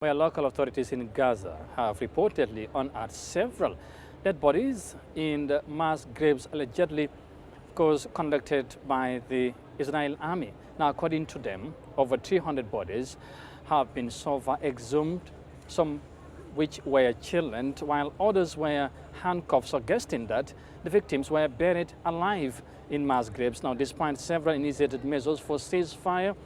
Where local authorities in Gaza have reportedly unearthed several dead bodies in the mass graves allegedly, of course, conducted by the Israel army. Now, according to them, over 300 bodies have been so far exhumed, some which were children, while others were handcuffed, suggesting that the victims were buried alive in mass graves. Now, despite several initiated measures for ceasefire,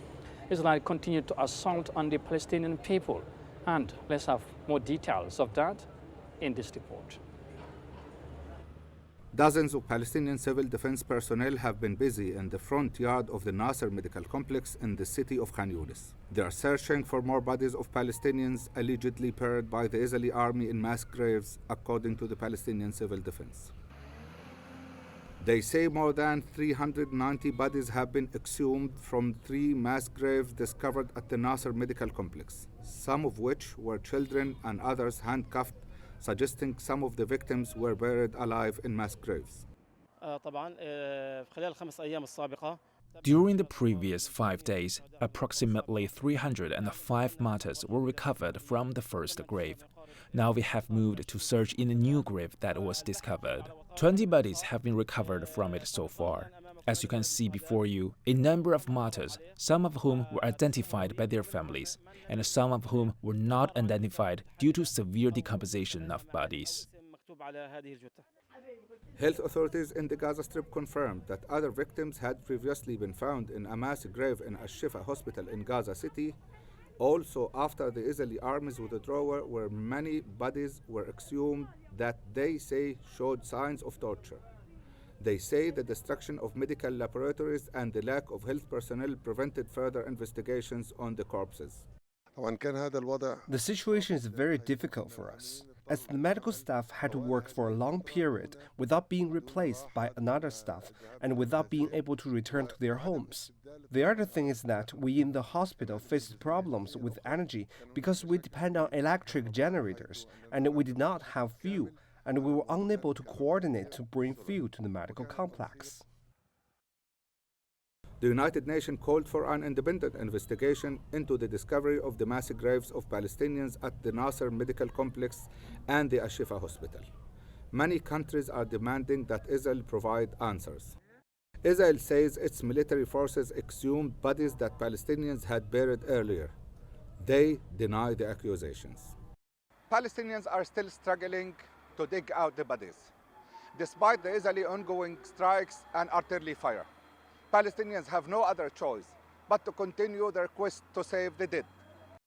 Israel continued to assault on the Palestinian people. And let's have more details of that in this report. Dozens of Palestinian civil defense personnel have been busy in the front yard of the Nasser Medical Complex in the city of Khan Yunis. They are searching for more bodies of Palestinians allegedly buried by the Israeli army in mass graves, according to the Palestinian civil defense. They say more than 390 bodies have been exhumed from 3 mass graves discovered at the Nasser Medical Complex, some of which were children and others handcuffed, suggesting some of the victims were buried alive in mass graves. During the previous 5 days, approximately 305 martyrs were recovered from the first grave. Now we have moved to search in a new grave that was discovered. 20 bodies have been recovered from it so far. As you can see before you, a number of martyrs, some of whom were identified by their families, and some of whom were not identified due to severe decomposition of bodies. Health authorities in the Gaza Strip confirmed that other victims had previously been found in a mass grave in Al-Shifa hospital in Gaza City. Also, after the Israeli army's withdrawal, where many bodies were exhumed that they say showed signs of torture. They say the destruction of medical laboratories and the lack of health personnel prevented further investigations on the corpses. The situation is very difficult for us, as the medical staff had to work for a long period without being replaced by another staff and without being able to return to their homes. The other thing is that we in the hospital faced problems with energy because we depend on electric generators and we did not have fuel, and we were unable to coordinate to bring fuel to the medical complex. The United Nations called for an independent investigation into the discovery of the mass graves of Palestinians at the Nasser Medical Complex and the Al-Shifa Hospital. Many countries are demanding that Israel provide answers. Israel says its military forces exhumed bodies that Palestinians had buried earlier. They deny the accusations. Palestinians are still struggling to dig out the bodies, despite the Israeli ongoing strikes and artillery fire. Palestinians have no other choice but to continue their quest to save the dead.